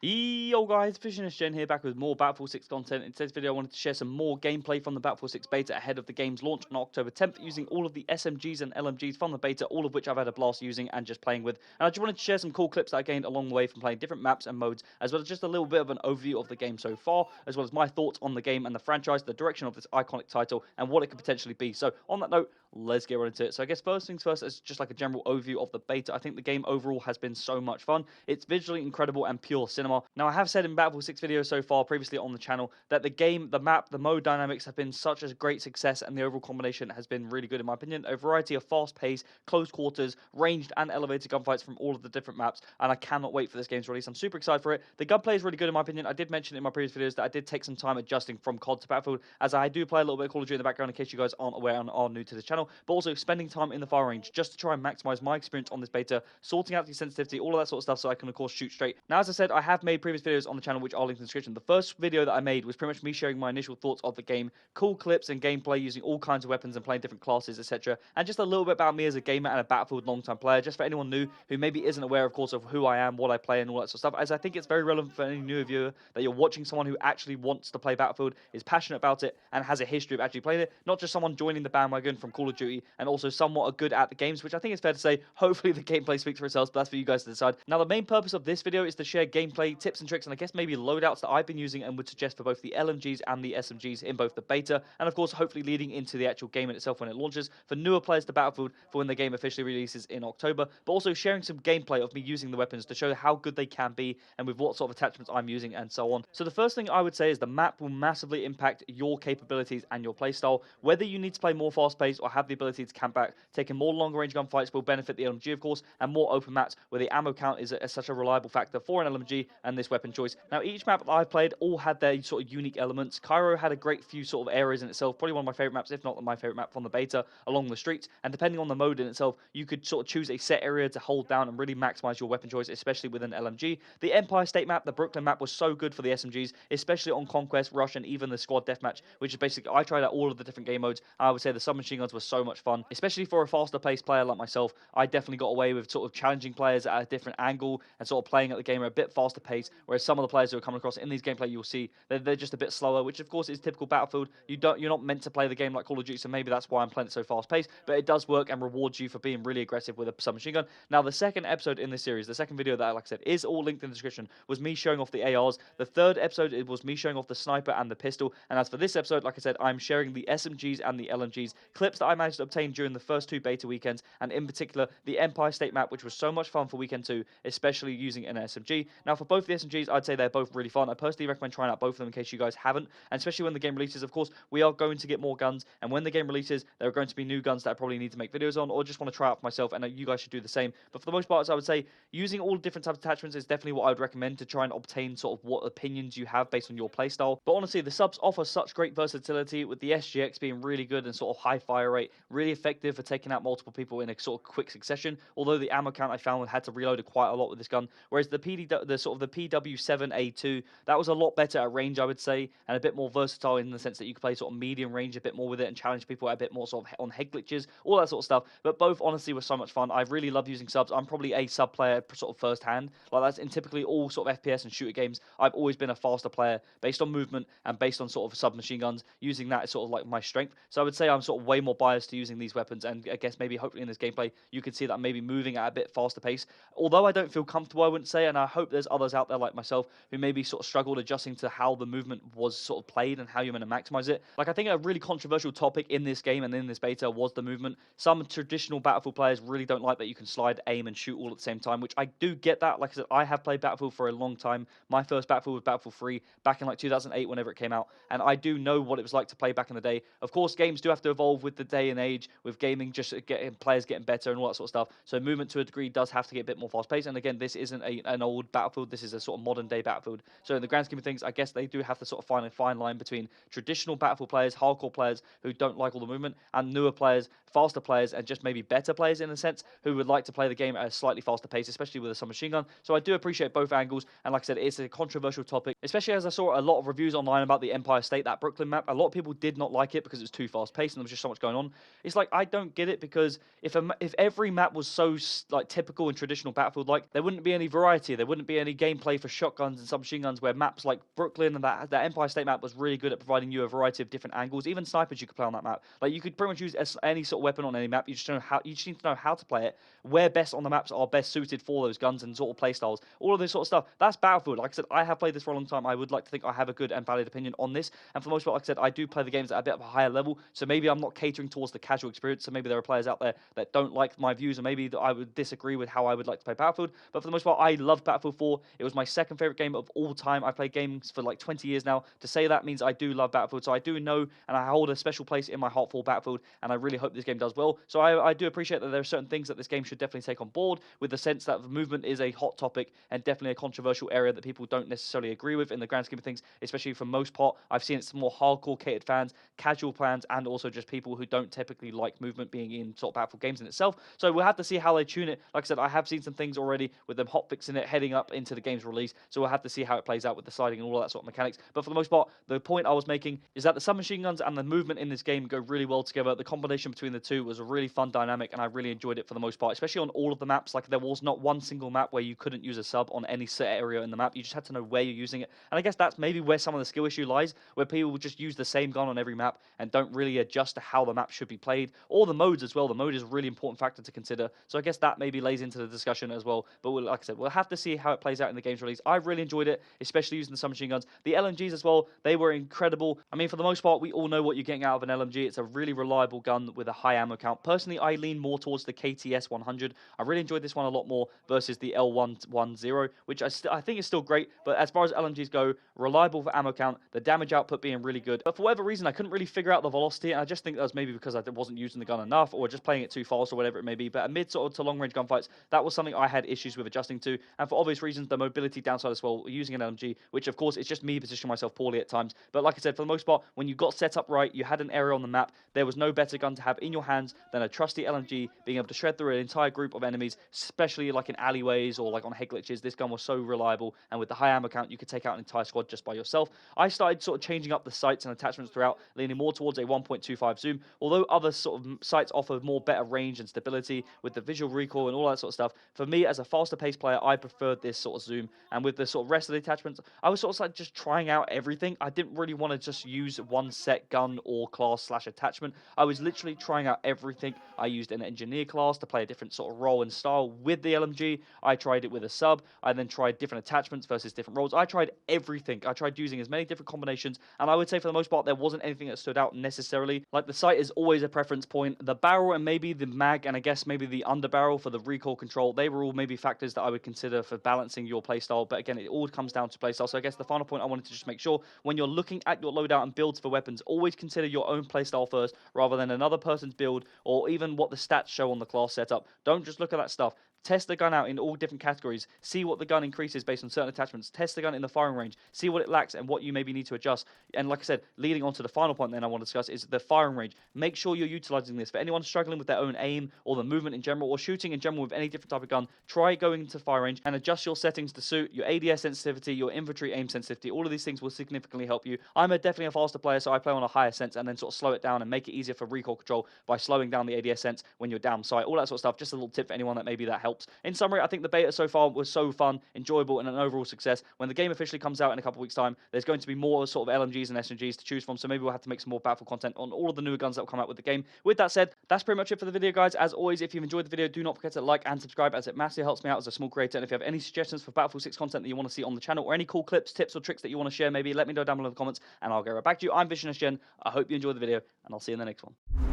Yo guys, Fishiness Gen here, back with more Battlefield 6 content. In today's video I wanted to share some more gameplay from the Battlefield 6 beta ahead of the game's launch on October 10th, using all of the SMGs and LMGs from the beta, all of which I've had a blast using and just playing with. And I just wanted to share some cool clips that I gained along the way from playing different maps and modes, as well as just a little bit of an overview of the game so far, as well as my thoughts on the game and the franchise, the direction of this iconic title, and what it could potentially be. So on that note, let's get right into it. So I guess first things first, as just like a general overview of the beta, I think the game overall has been so much fun. It's visually incredible and pure cinema. Now I have said in Battlefield 6 videos so far previously on the channel that the game, the map, the mode dynamics have been such a great success, and the overall combination has been really good in my opinion. A variety of fast-paced, close quarters, ranged and elevated gunfights from all of the different maps, and I cannot wait for this game's release. I'm super excited for it. The gunplay is really good in my opinion. I did mention in my previous videos that I did take some time adjusting from COD to Battlefield, as I do play a little bit of Call of Duty in the background in case you guys aren't aware and are new to this channel, but also spending time in the fire range just to try and maximize my experience on this beta, sorting out the sensitivity, all of that sort of stuff, so I can of course shoot straight. Now, as I said, I have made previous videos on the channel which I'll link in the description. The first video that I made was pretty much me sharing my initial thoughts of the game, cool clips and gameplay using all kinds of weapons and playing different classes, etc. And just a little bit about me as a gamer and a Battlefield long-time player, just for anyone new who maybe isn't aware, of course, of who I am, what I play, and all that sort of stuff, as I think it's very relevant for any new viewer that you're watching someone who actually wants to play Battlefield, is passionate about it, and has a history of actually playing it, not just someone joining the bandwagon from Call of Duty, and also somewhat are good at the games, which I think is fair to say. Hopefully the gameplay speaks for itself, but that's for you guys to decide. Now, the main purpose of this video is to share gameplay, tips and tricks, and I guess maybe loadouts that I've been using and would suggest for both the LMGs and the SMGs in both the beta, and of course hopefully leading into the actual game in itself when it launches, for newer players to Battlefield for when the game officially releases in October, but also sharing some gameplay of me using the weapons to show how good they can be and with what sort of attachments I'm using and so on. So the first thing I would say is the map will massively impact your capabilities and your playstyle. Whether you need to play more fast-paced or have the ability to camp back, taking more longer-range gunfights will benefit the LMG, of course, and more open maps where the ammo count is such a reliable factor for an LMG and this weapon choice. Now, each map that I've played all had their sort of unique elements. Cairo had a great few sort of areas in itself, probably one of my favorite maps, if not my favorite map from the beta, along the streets, and depending on the mode in itself, you could sort of choose a set area to hold down and really maximize your weapon choice, especially with an LMG. The Empire State map, the Brooklyn map, was so good for the SMGs, especially on Conquest, Rush, and even the Squad Deathmatch, which is basically, I tried out all of the different game modes. I would say the submachine guns were so much fun, especially for a faster paced player like myself. I definitely got away with sort of challenging players at a different angle and sort of playing at the game at a bit faster pace, whereas some of the players who are coming across in these gameplay, you'll see they're just a bit slower, which of course is typical Battlefield. You're not meant to play the game like Call of Duty, so maybe that's why I'm playing it so fast paced, but it does work and rewards you for being really aggressive with a submachine gun. Now, the second episode in this series, the second video that, like I said, is all linked in the description, was me showing off the ARs. The third episode, it was me showing off the sniper and the pistol, and as for this episode, like I said, I'm sharing the SMGs and the LMGs, clips that I managed to obtain during the first two beta weekends, and in particular, the Empire State map, which was so much fun for weekend 2, especially using an SMG. Now, for both the SMGs, I'd say they're both really fun. I personally recommend trying out both of them in case you guys haven't, and especially when the game releases. Of course, we are going to get more guns, and when the game releases, there are going to be new guns that I probably need to make videos on, or just want to try out for myself, and you guys should do the same. But for the most part, I would say using all different types of attachments is definitely what I would recommend to try and obtain sort of what opinions you have based on your playstyle. But honestly, the subs offer such great versatility, with the SGX being really good and sort of high fire rate, really effective for taking out multiple people in a sort of quick succession, although the ammo count I found had to reload it quite a lot with this gun, whereas the PW7A2, that was a lot better at range, I would say, and a bit more versatile in the sense that you could play sort of medium range a bit more with it and challenge people a bit more sort of on head glitches, all that sort of stuff. But both honestly were so much fun. I really love using subs. I'm probably a sub player sort of first hand, like that's in typically all sort of FPS and shooter games. I've always been a faster player based on movement and based on sort of submachine guns, using that as sort of like my strength. So I would say I'm sort of way more biased to using these weapons, and I guess maybe hopefully in this gameplay you could see that I'm maybe moving at a bit faster pace. Although I don't feel comfortable, I wouldn't say, and I hope there's others out there like myself who maybe sort of struggled adjusting to how the movement was sort of played and how you're going to maximize it. Like, I think a really controversial topic in this game and in this beta was the movement. Some traditional Battlefield players really don't like that you can slide, aim, and shoot all at the same time, which I do get that. Like I said, I have played Battlefield for a long time. My first Battlefield was Battlefield 3 back in like 2008 whenever it came out, and I do know what it was like to play back in the day. Of course, games do have to evolve with the day and age, with gaming just getting players getting better and all that sort of stuff, so movement to a degree does have to get a bit more fast paced. And again, this isn't an old Battlefield, this is a sort of modern day Battlefield, so in the grand scheme of things, I guess they do have to sort of find a fine line between traditional Battlefield players, hardcore players who don't like all the movement, and newer players, faster players, and just maybe better players in a sense, who would like to play the game at a slightly faster pace, especially with a submachine gun. So I do appreciate both angles, and like I said, it's a controversial topic, especially as I saw a lot of reviews online about the Empire State, that Brooklyn map. A lot of people did not like it because it was too fast paced and there was just so much going on. It's like, I don't get it, because if every map was so like typical and traditional Battlefield, like, there wouldn't be any variety, there wouldn't be any gameplay for shotguns and submachine guns, where maps like Brooklyn and that Empire State map was really good at providing you a variety of different angles. Even snipers you could play on that map. Like, you could pretty much use any sort of weapon on any map. You just need to know how to play it, where best on the maps are best suited for those guns and sort of play styles. All of this sort of stuff. That's Battlefield. Like I said, I have played this for a long time. I would like to think I have a good and valid opinion on this. And for the most part, like I said, I do play the games at a bit of a higher level. So maybe I'm not catering towards the casual experience. So maybe there are players out there that don't like my views, or maybe that I would disagree with how I would like to play Battlefield. But for the most part, I love Battlefield 4. It was my second favorite game of all time. I've played games for like 20 years now. To say that means I do love Battlefield. So I do know, and I hold a special place in my heart for Battlefield, and I really hope this game does well. So I do appreciate that there are certain things that this game should definitely take on board, with the sense that the movement is a hot topic and definitely a controversial area that people don't necessarily agree with in the grand scheme of things, especially for most part. I've seen it's more hardcore catered fans, casual fans, and also just people who don't typically like movement being in sort of Battlefield games in itself. So we'll have to see how they tune it. Like I said, I have seen some things already with them hotfixing it heading up into the game's release, so we'll have to see how it plays out with the sliding and all that sort of mechanics. But for the most part, the point I was making is that the submachine guns and the movement in this game go really well together. The combination between the two was a really fun dynamic, and I really enjoyed it for the most part, especially on all of the maps. Like, there was not one single map where you couldn't use a sub on any set area in the map. You just had to know where you're using it. And I guess that's maybe where some of the skill issue lies, where people will just use the same gun on every map and don't really adjust to how the map should be played, or the modes as well. The mode is a really important factor to consider. So I guess that maybe lays into the discussion as well. But like I said, we'll have to see how it plays out in the game's release. I really enjoyed it, especially using the submachine guns. The LMGs as well, they were incredible. I mean, for the most part, we all know what you're getting out of an LMG. It's a really reliable gun with a high ammo count. Personally, I lean more towards the KTS 100. I really enjoyed this one a lot more versus the L110, which I think is still great. But as far as LMGs go, reliable for ammo count, the damage output being really good. But for whatever reason, I couldn't really figure out the velocity, and I just think that was maybe because I wasn't using the gun enough, or just playing it too fast, or whatever it may be. But amid sort of to long-range gunfights, that was something I had issues with adjusting to. And for obvious reasons, the mobility downside as well, using an LMG, which of course is just me positioning myself poorly at times. But like I said, for the most part, when you got set up right, you had an area on the map, there was no better gun to have in your hands than a trusty LMG, being able to shred through an entire group of enemies, especially like in alleyways or like on head glitches. This gun was so reliable, and with the high ammo count, you could take out an entire squad just by yourself. I started sort of changing up the sights and attachments throughout, leaning more towards a 1.25 zoom, although other sort of sights offer more better range and stability with the visual recoil and all that sort of stuff. For me, as a faster paced player, I preferred this sort of zoom, and with the sort of rest of the attachments, I was sort of like just trying out everything. I didn't really want to just use one set gun or class / attachment. I was literally trying out everything. I used an engineer class to play a different sort of role and style with the LMG. I tried it with a sub. I then tried different attachments versus different roles. I tried everything. I tried using as many different combinations, and I would say for the most part, there wasn't anything that stood out necessarily. Like, the sight is always a preference point. The barrel and maybe the mag, and I guess maybe the underbarrel for the recoil control, they were all maybe factors that I would consider for balancing your playstyle. But again, it all comes down to playstyle. So I guess the final point I wanted to just make sure, when you're looking at your loadout and builds for weapons, always consider your own playstyle first, rather than another person's build, or even what the stats show on the class setup. Don't just look at that stuff. Test the gun out in all different categories. See what the gun increases based on certain attachments. Test the gun in the firing range. See what it lacks and what you maybe need to adjust. And like I said, leading on to the final point then I want to discuss is the firing range. Make sure you're utilizing this. For anyone struggling with their own aim or the movement in general, or shooting in general with any different type of gun, try going into fire range and adjust your settings to suit your ADS sensitivity, your infantry aim sensitivity. All of these things will significantly help you. I'm definitely a faster player, so I play on a higher sense and then sort of slow it down and make it easier for recoil control by slowing down the ADS sense when you're down sight. All that sort of stuff. Just a little tip for anyone that maybe that helps. In summary, I think the beta so far was so fun, enjoyable, and an overall success. When the game officially comes out in a couple of weeks' time, there's going to be more sort of LMGs and SMGs to choose from, so maybe we'll have to make some more Battlefield content on all of the newer guns that will come out with the game. With that said, that's pretty much it for the video, guys. As always, if you've enjoyed the video, do not forget to like and subscribe, as it massively helps me out as a small creator. And if you have any suggestions for Battlefield 6 content that you want to see on the channel, or any cool clips, tips, or tricks that you want to share, maybe let me know down below in the comments, and I'll get right back to you. I'm VisionSGen. I hope you enjoyed the video, and I'll see you in the next one.